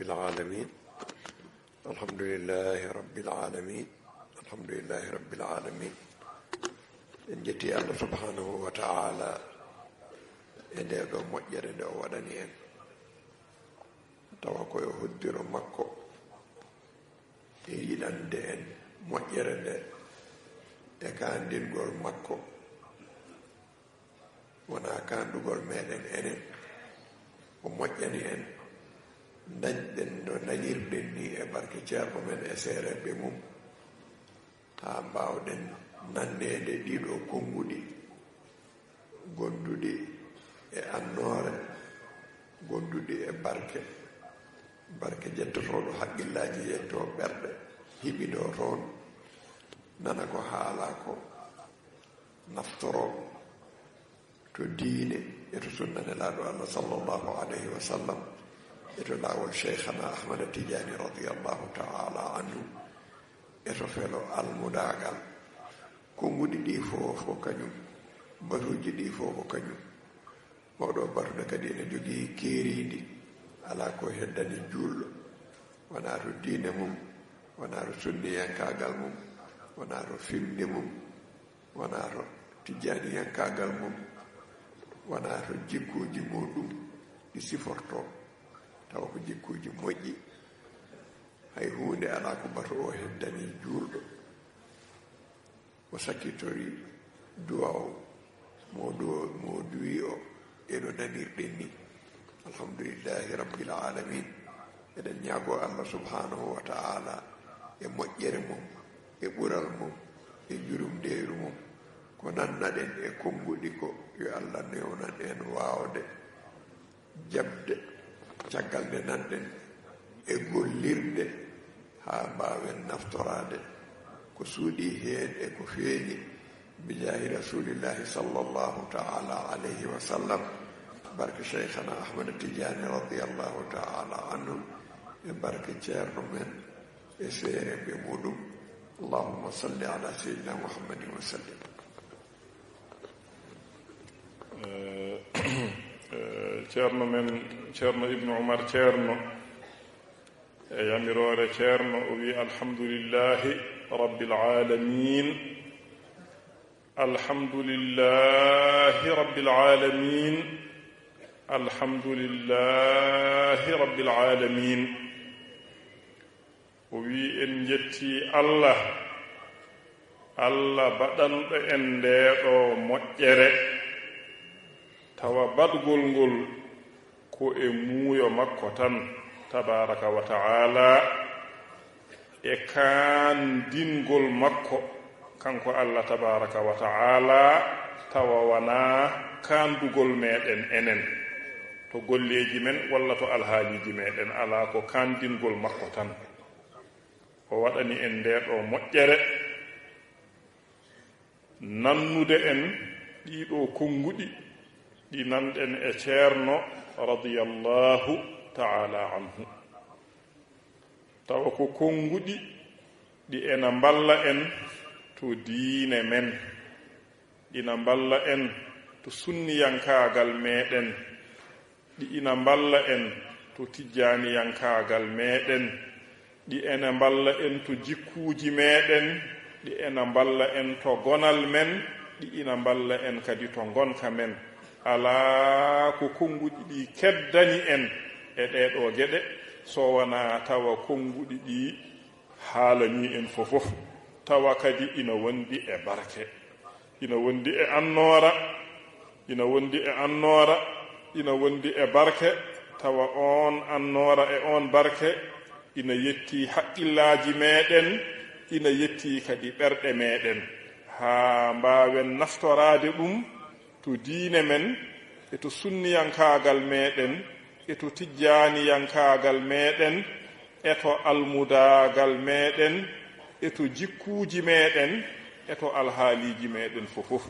العالمين. الحمد لله رب العالمين. الحمد لله رب العالمين. en jetti Allah subhanahu wa ta'ala e nde ɗo moƴƴere nde o waɗani en tawa koye hoddiro makko e yiɗande en moƴƴere nde e kandingol makko wona kandugol meɗen enen o moƴƴani en dañɗen no dañirɗen ni e barke ceerno men e seereɓe mum ha mbawɗen nandede ɗiɗo konguɗi gonduɗi e annore gonduɗi e barke jettotoɗo haqqillaji yetto ɓerɗe hiɓiɗo toon nana ko haala ko naftoro to diine e to sunnanelaɗo Allah sallallahu alayhi wa sallam e to laawol cheikhana Ahmada Tidiani radiyallahu ta'ala anhu e to felo almudagal konguɗi ɗi fof ko kañum batuji ɗi fof ko kañum mawɗo batude kadi ene jogii keeridi ala ko heddani julɗo wona to diine mum wona to sunniyankagal mum wona to filde mum wona to tijjaniyankagal mum wona to jikkuji muɗum ɗi siforto tawa ko jikkuji moƴƴi hay hunde ala ko batu o heddani julɗo o sakkitori duwaw mo duwi o eno nanirɗen ni alhamdulillahi rabbil alamin eɗen ñaago Allah subhanahu wa ta'ala e moƴƴere mum e ɓural mum e jurumdeeru mum ko nannaɗen e konguɗi ko yo Allah newnan en waawde jabde caggal nde nanɗen e gollirde ha mbawen naftorade ko suuɗi heen e ko feeñi bijahi rasulillahi sallallahu ta'ala alayhi wa sallam barke cheikhana Ahmada Tidiani radiyallahu ta'ala anhu e barke ceerno men e seereɓe muɗum allahumma salli ala sayyidina muhammadin wa sallim. ceerno men ceerno ibnu umar ceerno e yamirore ceerno o wi alhamdulillahi rabbil alamin alhamdulillahi rabbil alamin alhamdulillahi rabbil alamin o wi en jetti allah baɗanɗo en ndeɗo moƴƴere tawa badgol ngol ko e muuyo makko tan tabaraka wa ta'ala e kandingol makko kanko Allah tabaraka wa ta'ala tawa wana kandugol meɗen enen to golleji men walla to alhaaliji meɗen ala ko kandingol makko tan o waɗani en ndeɗo moƴƴere nannude en ɗiɗo konguɗi ɗi nanɗen e ceerno radiyallahu ta'ala anhu tawa ko konguɗi ɗi ena mballa en to diine men ina mballa en to sunniyankagal meɗen ɗi ina mballa en to tijjaniyankagal meɗen ɗi ena mballa en to jikkuuji meɗen ɗi ena mballa en to gonal men ɗi ina mballa en kadi to gonka men ala ko konguɗi ɗi keddani en e ɗeɗo geɗe so wona tawa konguɗi ɗi haalani en fofof tawa kadi ina wondi e barke ina wondi e annora ina wondi e annora ina wondi e barke tawa on annora e on barke ina yetti haqqillaji meɗen ina yetti kadi ɓerɗe meɗen ha mbawen naftorade ɗum to diine men e to sunniyankagal meɗen e to tijjaniyankagal meɗen e to almudagal meɗen e to jikkuuji meɗen e to alhaaliji meɗen fofof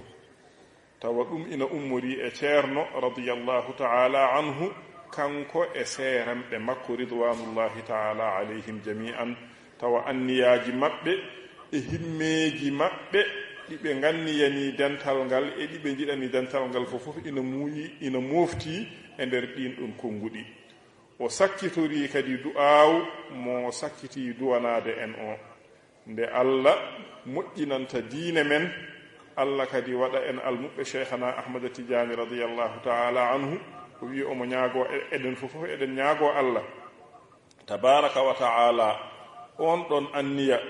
tawa ɗum ina ummori e ceerno radiyallahu ta'ala anhu kanko e seeramɓe makko ridwanullahi ta'ala alayhim jami'an tawa anniyaji maɓɓe e himmeji maɓɓe ɗiɓe nganniyani dental ngal e ɗiɓe jiɗani dental ngal fofof ina muuyi ina mofti e nder ɗin ɗon konguɗi o sakkitori kadi du'aaw mo sakkiti duwanade en o nde Allah moƴƴinanta diine men Allah kadi waɗa en almuɓɓe cheikhana ahmada tidiani radiyallahu taala anhu o wi omo ñaago eɗen fof eɗen ñaago Allah tabaraka wa taala on ɗon anniya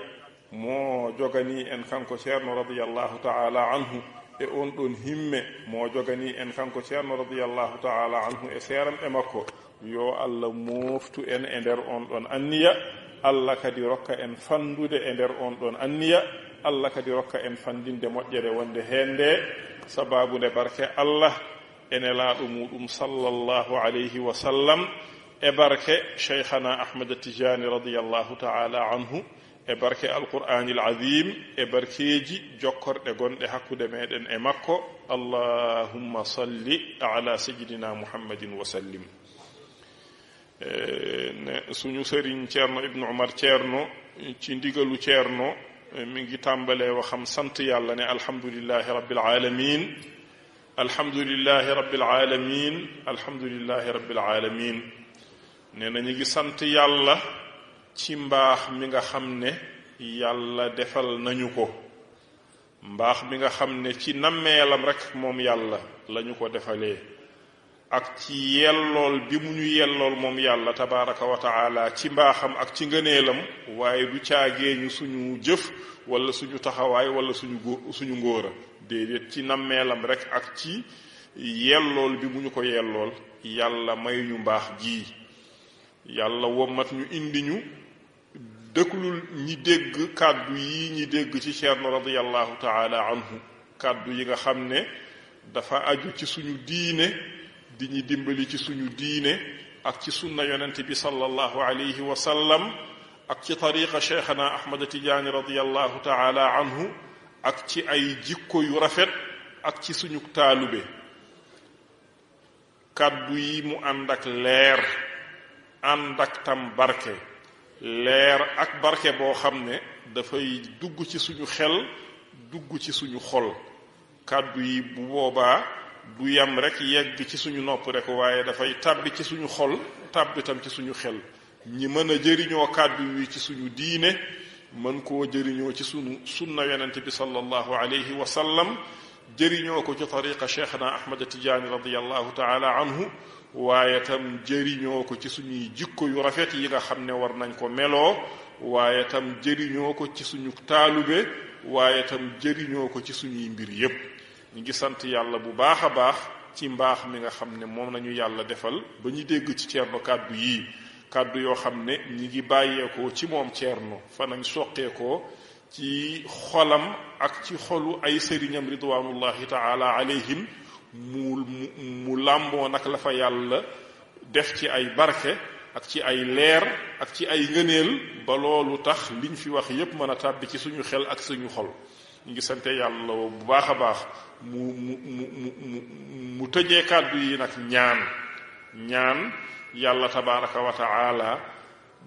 mo jogani en kanko ceerno radiyallahu taala anhu e on ɗon himme mo jogani en kanko ceerno radiyallahu taala anhu e seeranɓe makko yo Allah moftu en e nder on ɗon anniya Allah kadi rokka en fandude e nder on ɗon anniya Allah kadi rokka en fandinde moƴƴere wonde hende sababu nde barke Allah ene laaɗo muɗum sallallahu alayhi wa sallam e barke cheikhana ahmada tijani radiyallahu taala anhu e barke alqur'anil azim e barkeji jokkorɗe gonɗe hakkude meɗen e makko allahumma salli ala sayyidina muhammadin wa sallim. suñu sëriñ ceerno ibnu umar ceerno ci ndigalu ceerno mi ngi tàmbalee waxam sant yàlla ne alhamdulillahi rabbil alamin alhamdulillahi rabbil alamin alhamdulillahi rabbil alamin nee na ñu ngi sant yàlla ci mbaax mi nga xam ne yàlla defal nañu ko mbaax mi nga xam ne ci nammeelam rek moom yàlla lañu ko defalee ak ci yellool bi mu ñu yellool moom yàlla tabaraka wa taala ci mbaaxam ak ci ngëneelam waaye du caageeñu suñu jëf wala suñu taxawaay wala suñu ngóora déedéet ci nammeelam rek ak ci yellool bi mu ñu ko yellool yàlla may ñu mbaax ji yàlla wommat ñu indi ñu dëklul ñi dégg kàddu yi ñi dégg ci Ceerno radiyallahu taala anhu kàddu yi nga xam ne dafa aju ci suñu diine di ñu dimbali ci suñu diine ak ci sunna yonent bi sallallahu alayhi wa sallam ak ci tariqa cheikhana ahmada tijaani radiyallahu taala anhu ak ci ay jikko yu rafet ak ci suñu taalube kàddu yi mu ànd ak leer ànd ak tam barke leer ak barke boo xam ne dafay dugg ci suñu xel dugg ci suñu xol kàddu yi bu boobaa du yam rek yegg ci suñu nopp rek waaye dafay tàbbi ci suñu xol tàbbi tam ci suñu xel ñi mën a jëriñoo kàddu yi ci suñu diine mën koo jëriñoo ci suñu sunna yonent bi sallallahu alayhi wa sallam jëriñoo ko ci tariqa cheikhna ahmad tijaani radiyallahu taala anhu waaye tam jëriñoo ko ci suñuy jikko yu rafet yi nga xam ne war nañ ko meloo waaye tam jëriñoo ko ci suñu taalube waaye tam jëriñoo ko ci suñuy mbir yépp ñu ngi sant yàlla bu baax a baax ci mbaax mi nga xam ne moom nañu yàlla defal ba ñu dégg ci ceerno kàddu yii kàddu yoo xam ne ñi ngi bàyyeekoo ci moom ceerno fa nañ soqeekoo ci xolam ak ci xolu ay sëriñam ridwanullahi taala alayhim mu làmboo nag la fa yàlla def ci ay barke ak ci ay leer ak ci ay ngëneel ba loolu tax liñ fi wax yépp mën a tàbbi ci suñu xel ak suñu xol ñu ngi sante yàlla bu baax a baax mu tëjee kàddu yi nag ñaan yàlla tabaraka wa taala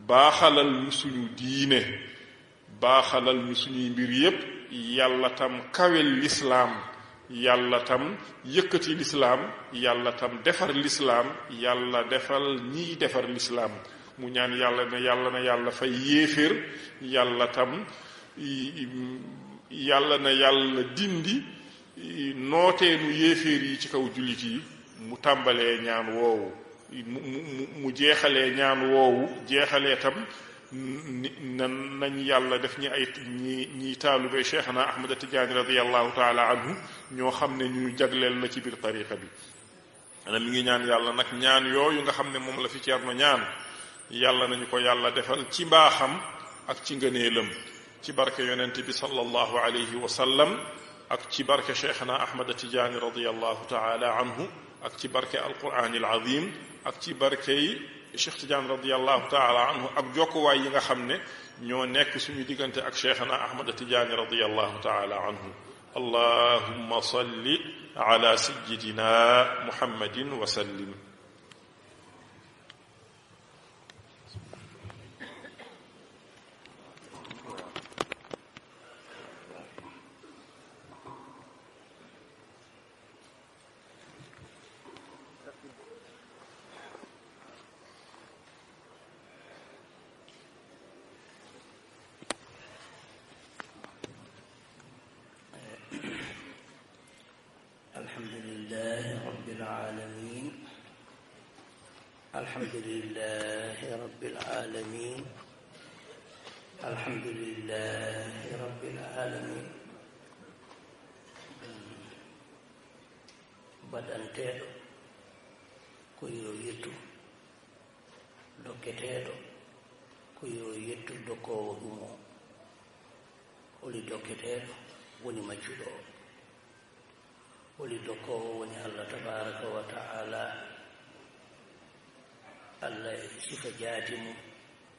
baaxalal ñu suñu diine baaxalal ñu suñuy mbir yépp yàlla tam kawel lislaam yàlla tam yëkkati lislaam yàlla tam defar lislaam yàlla defal ñiy defar lislaam mu ñaan yàlla na yàlla fay yéeféer yàlla tam yàlla na yàlla dindi nooteenu yéeféer yi ci kaw jullit yi mu tàmbalee ñaan woowu mu jeexalee ñaan woowu jeexalee tam nañ yàlla def ñi taalube cheikhna ahmad tijaani radiyallahu taala anhu ñoo xam ne ñu jagleel la ci biir tariqa bi ana mi ngi ñaan yàlla nag ñaan yooyu nga xam ne moom la fi ceerno ñaan yàlla nañu ko yàlla defal ci mbaaxam ak ci ngëneelam ci barke yonent bi sallallahu alayhi wa sallam ak ci barke cheikhna ahmad tijaani radiyallahu taala anhu ak ci barke alquraanil azim ak ci barke yi cheikh tidiane radiyallahu taala anhu ak jokkuwaay yi nga xam ne ñoo nekk suñu diggante ak cheikhna ahmad tidiane radiyallahu taala anhu allahumma salli ala sayyidina muhammadin wa sallim العالمين الحمد لله رب العالمين الحمد لله رب العالمين baɗanteeɗo ko yo yettu dokketeeɗo ko yo yettu dokkoowo ɗum o holi dokketeeɗo woni maccuɗo o holi dokkoowo woni allah tabaraka wa taala allah e sifa jaati mum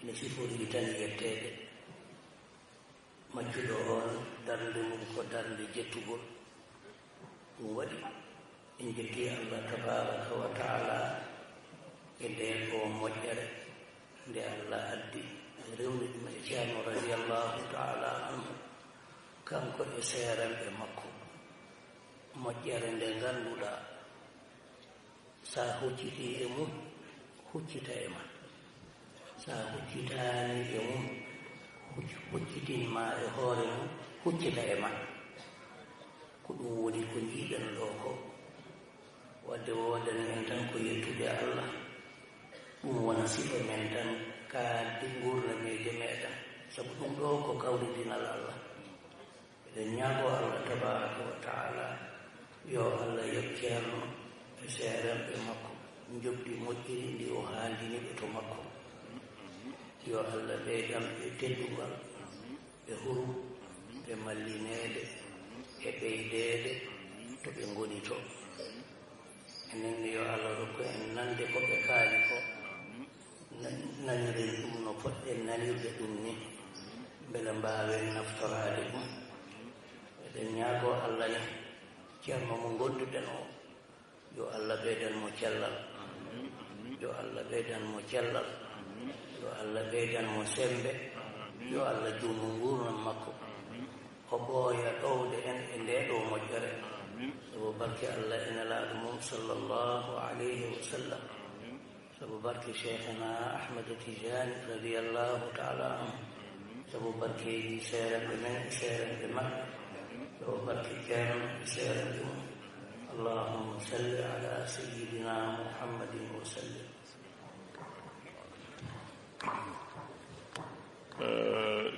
ene sifori tan yetteede maccuɗo on darnde mum ko darnde jettugol ɗum waɗi en jetti allah tabaraka wa taala e nden o moƴƴere nde allah addi rewni ɗum e ceerno radiallahu taala anhu kanko e seeranɓe makko moƴƴere nde ngannduɗa sa hucciti e mum huccita e ma sa huccitani e mum huccitinma e hoore mum huccita e ma ko ɗum woni ko jiiɗen ɗo ko wadde woodani men tan ko yettude allah ɗum wona sifa men tan kaaldi gurnameje meɗen sabu ɗum ɗo ko kawridinal allah eɗen ñaago allah tabaraka wa taala yo allah yoɓ ceerno e seeranɓe makko jobdi moƴƴiri ndi o haaldiniɓe to makko yo allah ɓeydanɓe teddugal ɓe hurum ɓe mallineede e ɓeydeede to ɓe ngoni to enen yo allah rokku en nande ko ɓe kaali ko naniren ɗum no poɗɗen nanirde ɗum ni mbele mbaawen naftoraade ɗum eɗen ñaago allah ne ceerno mo gonduɗen o yo allah ɓeydan mo cellal yo allah ɓeydan mo cellal yo allah ɓeydan mo sembe yo allah juumu ngurnan makko o ɓooya ɗowde en e nde ɗo moƴƴere sabu barke allah ene laaɗo mum sallllahu alayhi wa sallam sabu barke cheikhana ahmada tijani radiallahu taala anhu sabu barkeji seeranɓe men e seeranɓe maɓɓe sabu barke ceerno e seeranɓe mum allahumma salli ala sayyidina muhammadin wa sallim.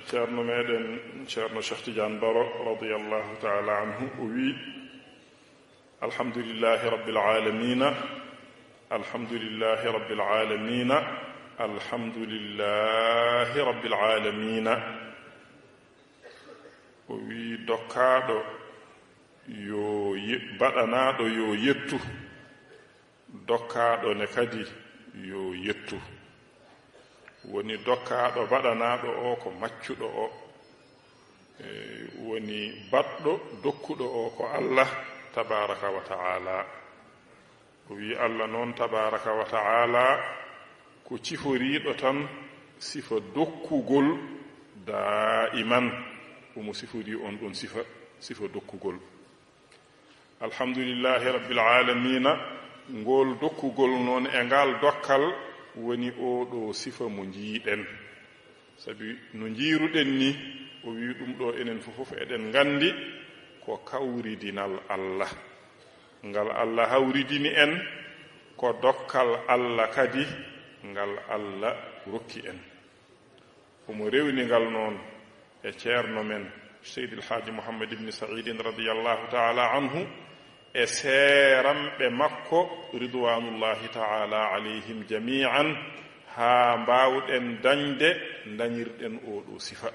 ceerno meɗen ceerno Cheikh Tidiane Baro radiallahu taala anhu o wi alhamdulillahi rabbil alamina alhamdulillahi rabbil alamina alhamdulillahi rabbil alamina o wi dokkaaɗo yo baɗanaaɗo yo yettu dokkaaɗo ne kadi yo yettu woni dokkaaɗo baɗanaaɗo o ko maccuɗo o woni baɗɗo dokkuɗo o ko allah tabaraka wa taala o wi allah noon tabaraka wa taala ko ciforiiɗo tan sifa dokkugol daiman omo siforii on ɗon sifa dokkugol alhamdulillahi rabbil alamina ngol dokkugol noon e ngal dokkal woni oɗo sifa mo jiiɗen sabi no jiiruɗen ni o wi ɗum ɗo enen fof eɗen nganndi ko kawridinal allah ngal allah hawridini en ko dokkal allah kadi ngal allah rokki en omo rewni ngal noon e ceerno men seydi alhaaji mouhammad ibni saidin radiallahu taala anhu e seeramɓe makko ridwanullahi taala alayhim jami'an haa mbawɗen dañde dañirɗen oɗo sifa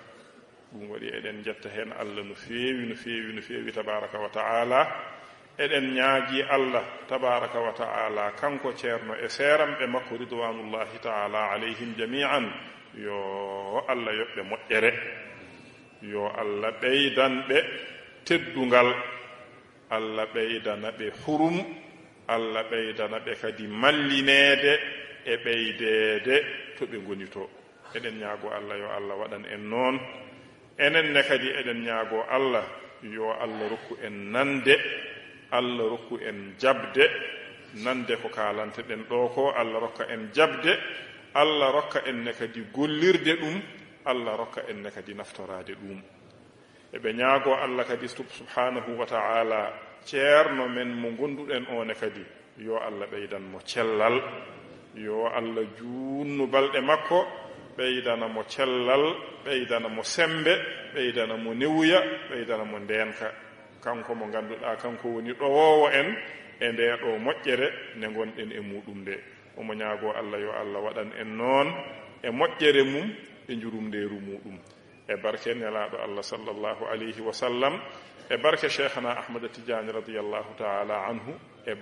ɗum waɗi eɗen jetta heen allah no feewi no feewi no feewi tabaraka wa taala eɗen ñaagi allah tabaraka wa taala kanko ceerno e seeramɓe makko ridwanullahi taala alayhim jami'an yo allah yoɓɓe moƴƴere yo allah ɓeydanɓe teddungal allah ɓeydana ɓe hurum allah ɓeydana ɓe kadi mallineede e ɓeydeede to ɓe ngoni to eɗen ñaago allah yo allah waɗan en noon enen ne kadi eɗen ñaago allah yo allah rokku en nande allah rokku en jabde nande ko kaalanteɗen ɗo ko allah rokka en jabde allah rokka en ne kadi gollirde ɗum allah rokka en ne kadi naftorade ɗum eɓe ñaago allah kadi subhanahu wa ta'ala ceerno men mo gonduɗen o ne kadi yo Allah ɓeydanmo cellal yo Allah juutnu balɗe makko ɓeydanamo cellal ɓeydanamo sembe ɓeydanamo newuya ɓeydanamo ndeenka kanko mo ngannduɗaa kanko woni ɗowowo en e nde ɗo moƴƴere nde gonɗen e muɗum nde omo ñaago Allah yo Allah waɗan en noon e moƴƴere mum e njurumndeeru muɗum e barke nelaaɗo Allah sallallahu alayhi wa sallam e barke cheikhana ahmada tidiane radiyallahu taala anhu e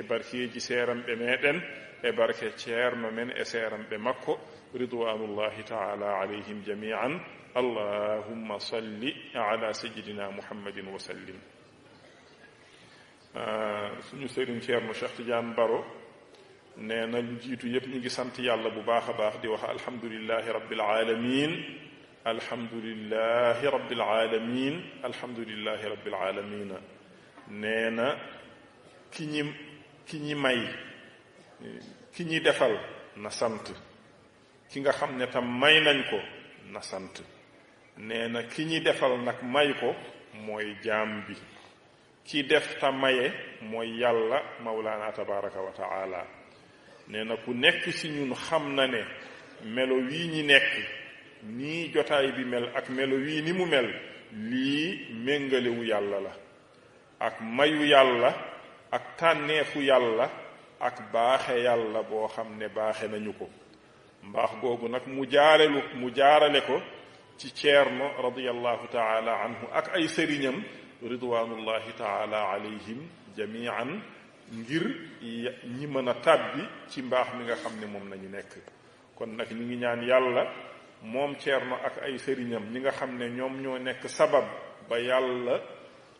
barkeji seeranɓe meɗen e barke ceerno men e seeranɓe makko ridwanullahi taala alayhim jami'an allahumma salli ala sayyidina muhammadin wa sallim. suñu sëriñ ceerno Cheikh Tidiane Baro nee na lu jiitu yépp ñu ngi sant yàlla bu baax a baax di wax alhamdulillahi rabbil alamin alhamdulillahi rabbil alamin alhamdulillahi rabbil alamin nee na ki ñi may ki ñi defal na sant ki nga xam ne tam may nañ ko na sant nee na ki ñi defal nag may ko mooy jaam bi ki def ta maye mooy yàlla mawlaana tabaraka wa taala nee na ku nekk ci ñun xam na ne melo wii ñi nekk nii jotaay bi mel ak melo wii ni mu mel lii méngalewu yàlla la ak mayu yàlla ak tànneefu yàlla ak baaxe yàlla boo xam ne baaxe nañu ko mbaax googu nag mu jaarale ko ci ceerno radiyallahu taala anhu ak ay sëriñam ridwanullahi taala alayhim jamian ngir ñi mën a tàbbi ci mbaax mi nga xam ne moom nañu nekk kon nag ñu ngi ñaan yàlla moom ceerno ak ay sëriñam ñi nga xam ne ñoom ñoo nekk sabab ba yàlla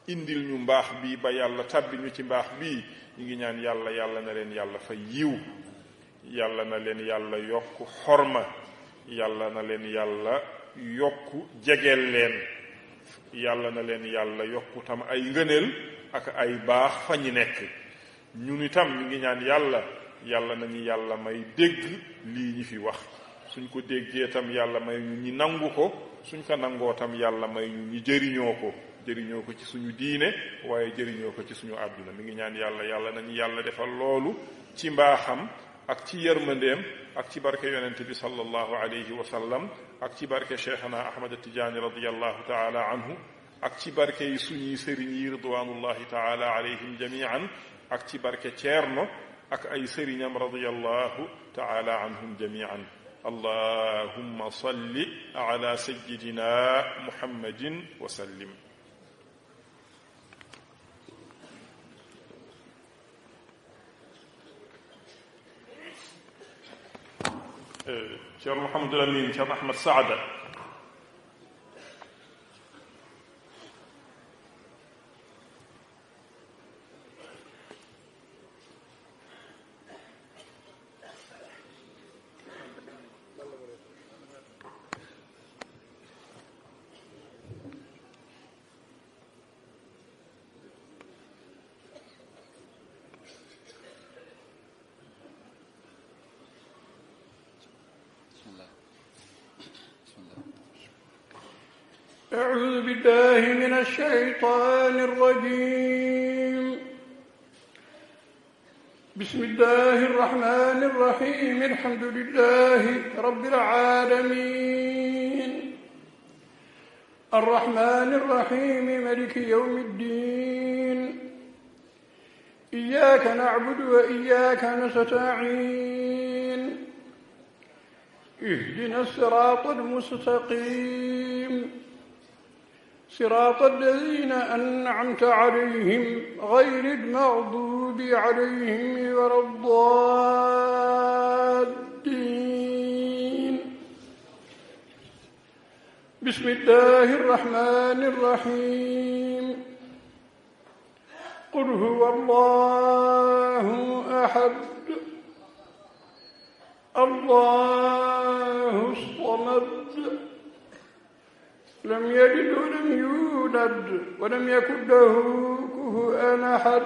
indil ñu mbaax bii ba yàlla tàbbi ñu ci mbaax bii ñu ngi ñaan yàlla na leen yàlla fa yiw yàlla na leen yàlla yokk xorma yàlla na leen yàlla yokk jegeel leen yàlla na leen yàlla yokku tam ay ngëneel ak ay baax fa ñi nekk ñun itam ñu ngi ñaan yàlla nañu yàlla may dégg lii ñi fi wax suñ ko déggee tam yàlla may ñu ñi nangu ko suñ ko nangoo tam yàlla may ñu ñi jëriñoo ko ci suñu diine waaye jëriñoo ko ci suñu àdduna mi ngi ñaan yàlla nañu yàlla defal loolu ci mbaaxam ak ci yërmandeem ak ci barke yonent bi sallallahu alayhi wa sallam ak ci barke cheikhana ahmad tijaani radiyallahu taala anhu ak ci barke yi suñuy sëriñ yi ridwanullahi taala alayhim jamian ak ci barke ceerno ak ay sëriñam radiyallahu taala anhum jamian allahumma salli ala sayyidina muhammadin wa sallim. Cheikh Mouhamadul Amin Cheikh Ahmad Saada أعوذ بالله من الشيطان الرجيم بسم الله الرحمن الرحيم الحمد لله رب العالمين الرحمن الرحيم مالك يوم الدين إياك نعبد وإياك نستعين اهدنا الصراط المستقيم صراط الذين أنعمت عليهم غير المغضوب عليهم ولا الضالين بسم الله الرحمن الرحيم قل هو الله أحد الله الصمد لم يلد ولم يولد ولم يكن له كفوا أحد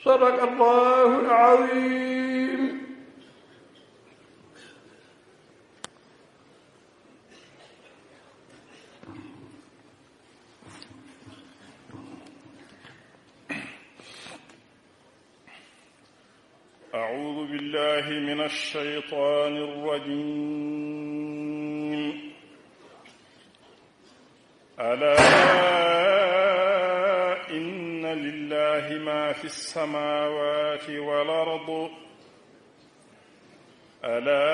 صدق الله العظيم. أعوذ بالله من الشيطان الرجيم. ألا إن لله ما في السماوات والأرض ألا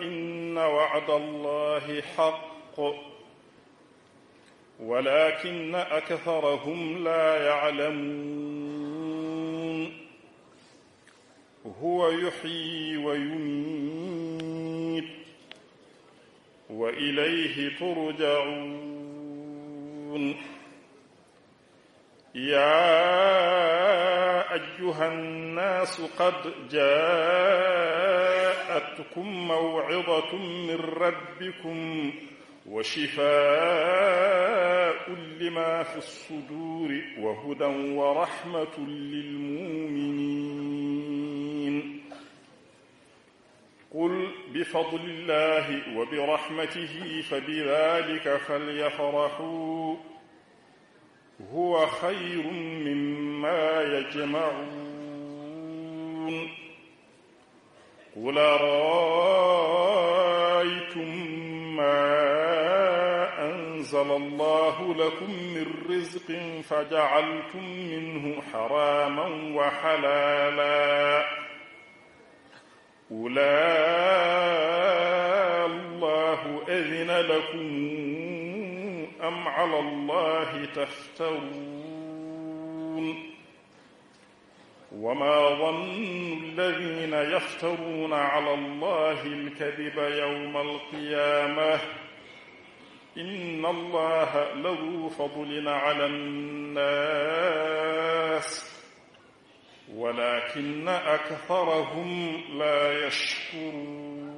إن وعد الله حق ولكن أكثرهم لا يعلمون. هو يحيي ويميت وإليه ترجعون. يا أيها الناس قد جاءتكم موعظة من ربكم وشفاء لما في الصدور وهدى ورحمة للمؤمنين. قل بفضل الله وبرحمته فبذلك فليفرحوا هو خير مما يجمعون. قل أرأيتم ما أنزل الله لكم من رزق فجعلتم منه حراما وحلالا قل الله أذن لكم أم على الله تفترون. وما ظن الذين يفترون على الله الكذب يوم القيامة إن الله لذو فضل على الناس ولكن أكثرهم لا يشكرون.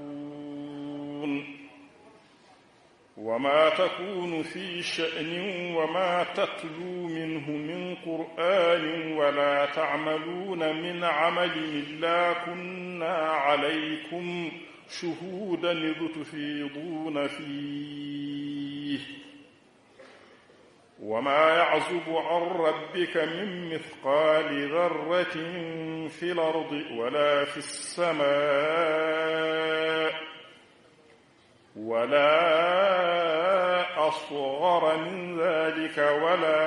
وما تكون في شأن وما تتلو منه من قرآن ولا تعملون من عمل إلا كنا عليكم شهودا إذ تفيضون فيه. وما يعزب عن ربك من مثقال ذرة في الأرض ولا في السماء ولا أصغر من ذلك ولا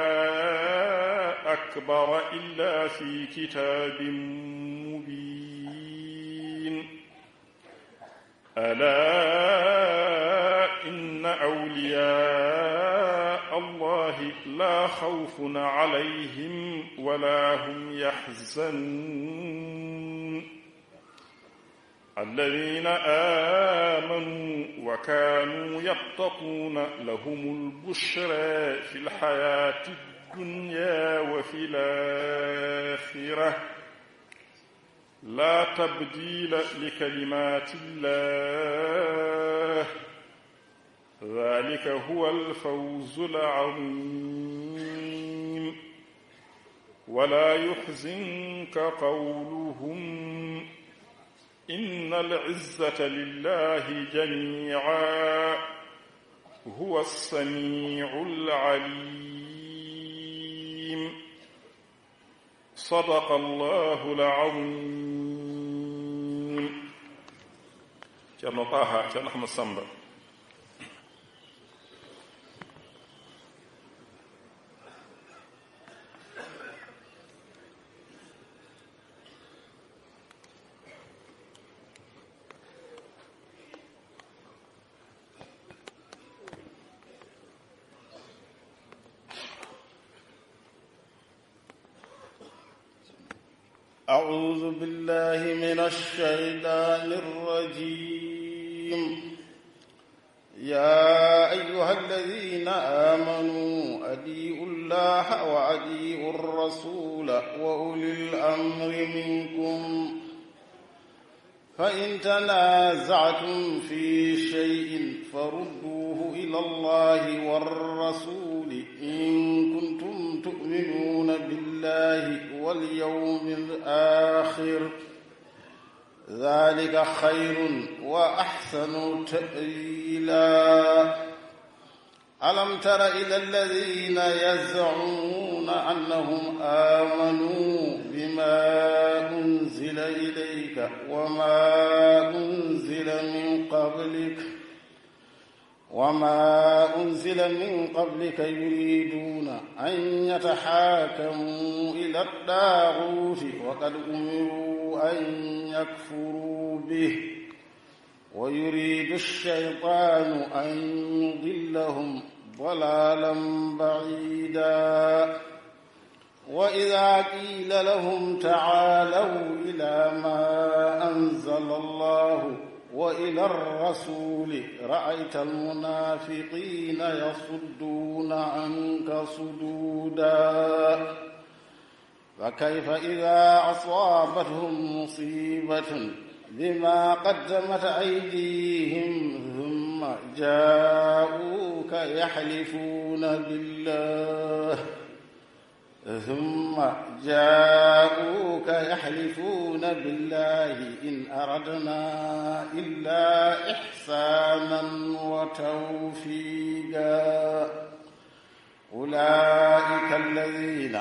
أكبر إلا في كتاب مبين. ألا إن أولياء الله لا خوف عليهم ولا هم يحزنون. الذين آمنوا وكانوا يتقون لهم البشرى في الحياة الدنيا وفي الآخرة لا تبديل لكلمات الله ذلك هو الفوز العظيم. ولا يحزنك قولهم إن العزة لله جميعا هو السميع العليم. صدق الله العظيم. Ceerno Taha Ceerno Ahmad Samba. أعوذ بالله من الشيطان الرجيم. يا أيها الذين آمنوا أطيعوا الله وأطيعوا الرسول وأولي الأمر منكم فإن تنازعتم في شيء فردوه إلى الله والرسول إن كنتم تؤمنون بالله واليوم الآخر ذلك خير وأحسن تأويلا. ألم تر إلى الذين يزعمون أنهم آمنوا بما أنزل إليك وما أنزل من قبلك يريدون أن يتحاكموا إلى الطاغوت وقد أمروا أن يكفروا به ويريد الشيطان أن يضلهم ضلالا بعيدا وإذا قيل لهم تعالوا إلى ما أنزل الله وإلى الرسول رأيت المنافقين يصدون عنك صدودا فكيف إذا أصابتهم مصيبة بما قدمت أيديهم ثم جاءوك يحلفون بالله إن أردنا إلا إحسانا وتوفيقا أولئك الذين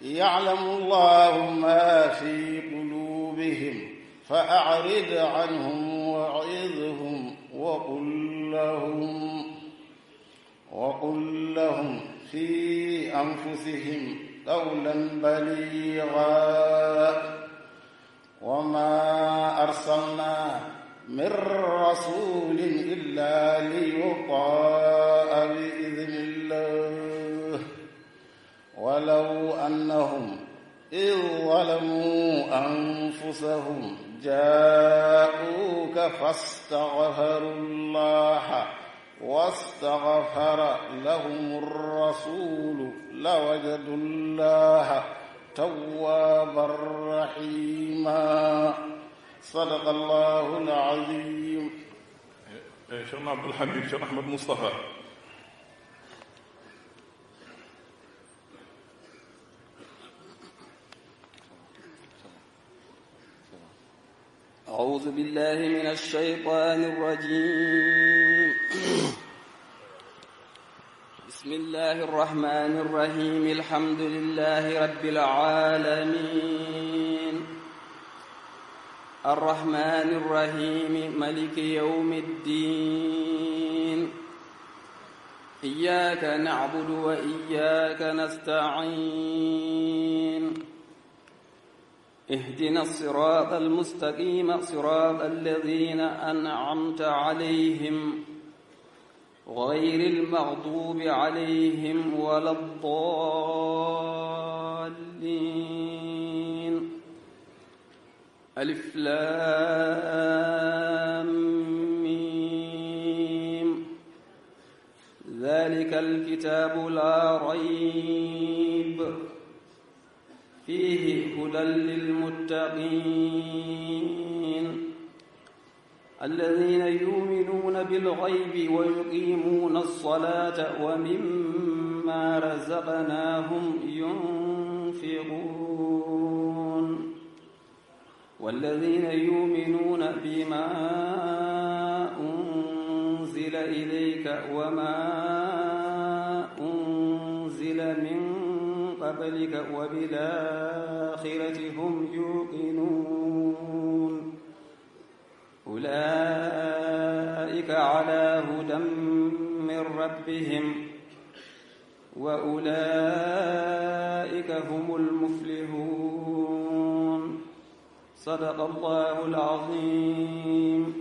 يعلم الله ما في قلوبهم فأعرض عنهم وعظهم وقل لهم في أنفسهم قولا بليغا وما أرسلنا من رسول إلا ليطاع بإذن الله ولو أنهم إذ ظلموا أنفسهم جاءوك فاستغفروا الله واستغفر لهم الرسول لوجدوا الله توابا رحيما صدق الله العظيم. شيخنا عبد الحميد شيخ أحمد مصطفى. أعوذ بالله من الشيطان الرجيم. بسم الله الرحمن الرحيم. الحمد لله رب العالمين الرحمن الرحيم ملك يوم الدين إياك نعبد وإياك نستعين اهدنا الصراط المستقيم صراط الذين أنعمت عليهم غير المغضوب عليهم ولا الضالين. ألف لام ميم ذلك الكتاب لا ريب فيه هدى للمتقين الذين يؤمنون بالغيب ويقيمون الصلاة ومما رزقناهم ينفقون والذين يؤمنون بما أنزل إليك وما أنزل من قبلك وبالآخرة هم يوقنون أولئك على هدى من ربهم وأولئك هم المفلحون. صدق الله العظيم.